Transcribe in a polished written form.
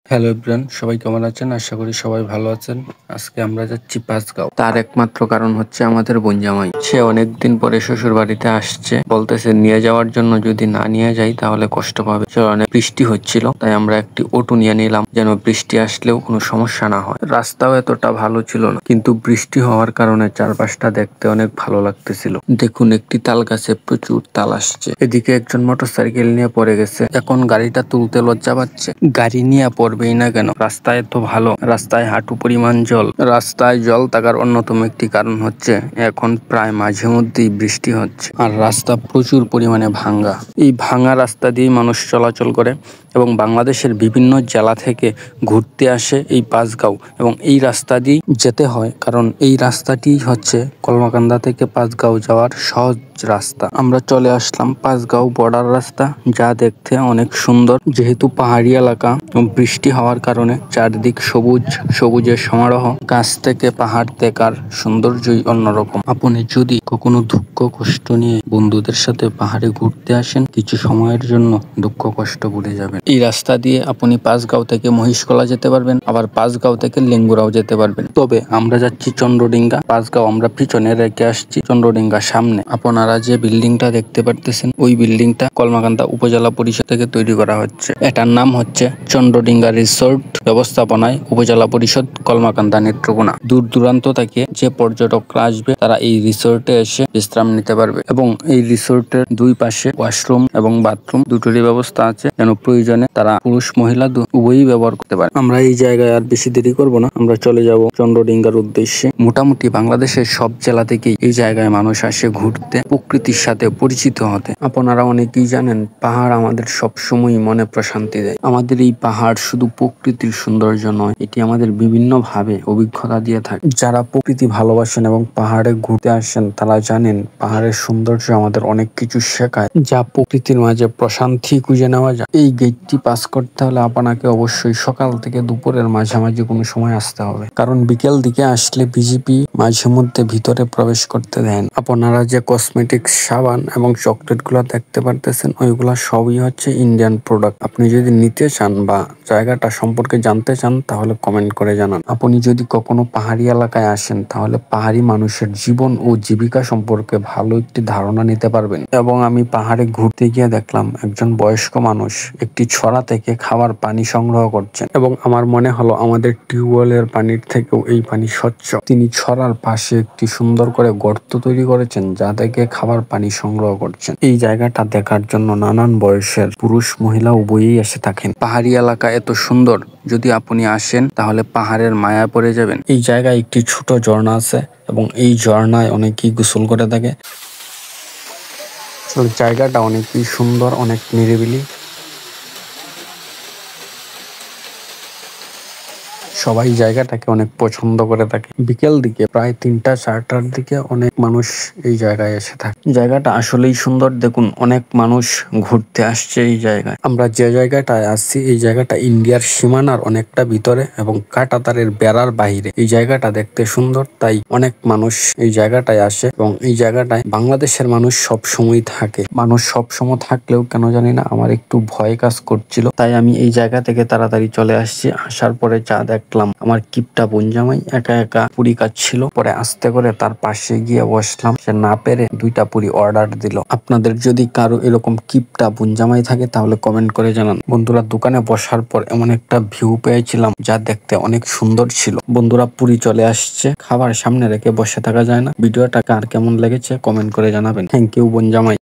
Hello everyone, সবাই কেমন আছেন? আশা করি সবাই ভালো আছেন। আজকে আমরা যাচ্ছি পাঁচগাঁও। তার একমাত্র কারণ হচ্ছে আমাদের বোনজামাই। সে অনেকদিন পরে শ্বশুর বাড়িতে আসছে, বলতেছে নিয়ে যাওয়ার জন্য যদি না নিয়ে যাই তাহলে কষ্ট পাবে। অনেক বৃষ্টি হচ্ছিল, তাই আমরা একটি অটো নিয়ে নিলাম যেন বৃষ্টি আসলেও কোনো সমস্যা না হয়। রাস্তাও এতটা ভালো ছিল না, কিন্তু বৃষ্টি হওয়ার কারণে চারপাশটা দেখতে অনেক ভালো লাগতেছিল। দেখুন, একটি তাল গাছে প্রচুর তাল আসছে। এদিকে একজন মোটরসাইকেল নিয়ে পড়ে গেছে, এখন গাড়িটা তুলতে লজ্জা পাচ্ছে। গাড়ি নিয়ে পড়বেই না কেন? রাস্তায় তো ভালো, রাস্তায় হাঁটু পরিমাণ জল। রাস্তায় জল থাকার অন্যতম একটি কারণ হচ্ছে এখন প্রায় মাঝে মধ্যেই বৃষ্টি হচ্ছে, আর রাস্তা প্রচুর পরিমাণে ভাঙ্গা। এই ভাঙা রাস্তা দিয়ে মানুষ চলাচল করে এবং বাংলাদেশের বিভিন্ন জেলা থেকে ঘুরতে আসে এই পাঁচগাঁও, এবং এই রাস্তা দিয়েই যেতে হয়, কারণ এই রাস্তাটি হচ্ছে কলমাকান্দা থেকে পাঁচগাঁও যাওয়ার সহজ রাস্তা। আমরা চলে আসলাম পাঁচগাঁও বর্ডার রাস্তা, যা দেখতে অনেক সুন্দর। যেহেতু পাহাড়ি এলাকা, বৃষ্টি হওয়ার কারণে চারদিক সবুজের সমারোহ। কাছ থেকে পাহাড় দেখার সৌন্দর্যই অন্যরকম। আপনি যদি কখনো দুঃখ কষ্ট নিয়ে বন্ধুদের সাথে পাহাড়ে ঘুরতে আসেন, কিছু সময়ের জন্য দুঃখ কষ্ট ভুলে যাবেন। এই রাস্তা দিয়ে আপনি পাঁচগাঁও থেকে মহিষকলা যেতে পারবেন, আবার পাঁচগাঁও থেকে লেঙ্গুরাও যেতে পারবেন। তবে আমরা যাচ্ছি চন্দ্রডিঙ্গা। পাঁচগাঁও আমরা পিছনে রেখে আসছি, চন্দ্রডিঙ্গা সামনে। আপনারা যে বিল্ডিংটা দেখতে পারতেছেন, ওই বিল্ডিংটা কলমাকান্দা উপজেলা পরিষদ থেকে তৈরি করা হচ্ছে। এটার নাম হচ্ছে চন্দ্রডিঙ্গা রিসোর্ট, ব্যবস্থাপনায় উপজেলা পরিষদ কলমাকান্দা নেত্রকোনা। দূর দূরান্ত থেকে যে পর্যটকরা আসবে তারা এই রিসোর্টে এসে বিশ্রাম নিতে পারবে, এবং এই রিসোর্টের দুই পাশে ওয়াশরুম এবং বাথরুম দুটোরই ব্যবস্থা আছে, যেন প্রয়োজনে তারা পুরুষ মহিলা উভয়ই ব্যবহার করতে পারে। আমরা এই জায়গায় আর বেশি দেরি করব না, আমরা চলে যাব চন্দ্রডিঙ্গার উদ্দেশ্যে। মোটামুটি বাংলাদেশের সব জেলা থেকেই এই জায়গায় মানুষ আসে ঘুরতে, প্রকৃতির সাথে পরিচিত হতে। আপনারা অনেকেই জানেন, পাহাড় আমাদের সবসময় মনে প্রশান্তি দেয়। আমাদের এই পাহাড় শুধু প্রকৃতির সৌন্দর্য নয়, এটি আমাদের বিভিন্ন ভাবে অভিজ্ঞতা দিয়ে থাকে। যারা প্রকৃতি ভালোবাসেন এবং পাহাড়ে ঘুরতে আসেন, তারা জানেন পাহাড়ের সৌন্দর্য আমাদের অনেক কিছু শেখায়, যা প্রকৃতির মাঝে প্রশান্তি খুঁজে নেওয়া যায়। এই গেটটি পাস করতে হলে আপনাকে অবশ্যই সকাল থেকে দুপুরের মাঝামাঝি কোনো সময় আসতে হবে, কারণ বিকেল দিকে আসলে বিজেপি মাঝে মধ্যে ভিতরে প্রবেশ করতে দেন। আপনারা যে কসমেটিক্স, সাবান এবং চকলেট গুলা দেখতে পারতেছেন, ওইগুলা সবই হচ্ছে ইন্ডিয়ান প্রোডাক্ট। আপনি যদি নিতে চান বা জায়গাটা সম্পর্কে জানতে চান, তাহলে কমেন্ট করে জানান। আপনি যদি কখনো পাহাড়ি এলাকায় আসেন, তাহলে পাহাড়ি মানুষের জীবন ও জীবিকা সম্পর্কে ভালো একটি ধারণা নিতে পারবেন। এবং আমি পাহাড়ে ঘুরতে গিয়ে দেখলাম একজন বয়স্ক মানুষ একটি ছড়া থেকে খাবার পানি সংগ্রহ করছেন, এবং আমার মনে হলো আমাদের টিউবওয়েলের পানির থেকেও এই পানি স্বচ্ছ। তিনি ছড়ার পাশে একটি সুন্দর করে গর্ত তৈরি করেছেন, যা থেকে খাবার পানি সংগ্রহ করছেন। এই জায়গাটা দেখার জন্য নানান বয়সের পুরুষ মহিলা উভয়ই এসে থাকেন। পাহাড়ি এলাকা এত সুন্দর, যদি আপনি আসেন তাহলে পাহাড়ের মায়া পড়ে যাবেন। এই জায়গায় একটি ছোট ঝর্ণা আছে, এবং এই ঝর্ণায় অনেকেই গোসল করে থাকে। জায়গাটা অনেকই সুন্দর, অনেক নিরিবিলি। সবাই জায়গাটাকে অনেক পছন্দ করে থাকে। বিকেল দিকে প্রায় 3টা-4টার দিকে অনেক মানুষ এই জায়গায় এসে থাকে। জায়গাটা আসলেই সুন্দর। দেখুন, অনেক মানুষ ঘুরতে আসছে এই জায়গায়। আমরা যে জায়গাটায় আসছি, এই জায়গাটা ইন্ডিয়ার সীমানার অনেকটা ভিতরে এবং কাঁটাতারের বেড়ার বাইরে। এই জায়গাটা দেখতে সুন্দর, তাই অনেক মানুষ এই জায়গাটায় আসে, এবং এই জায়গাটায় বাংলাদেশের মানুষ সব সময় থাকে। মানুষ সব সময় থাকলেও কেন জানি না আমার একটু ভয় কাজ করছিল, তাই আমি এই জায়গা থেকে তাড়াতাড়ি চলে আসছি। আসার পরে যা দেখলাম, আমার কিপটা বোনজামাই একা একা পুরি খাচ্ছিল। পরে আস্তে করে তার পাশে গিয়ে বসলাম, সে না পেরে 2টা পুরি অর্ডার দিল। আপনাদের যদি কারো এরকম কিপটা বোনজামাই থাকে, তাহলে কমেন্ট করে জানান। বন্ধুরা, দোকানে বসার পর এমন একটা ভিউ পেয়েছিলাম, যা দেখতে অনেক সুন্দর ছিল। বন্ধুরা, পুরি চলে আসছে, খাবার সামনে রেখে বসে থাকা যায় না। ভিডিওটা কার কেমন লেগেছে কমেন্ট করে জানাবেন। Thank you বোনজামাই।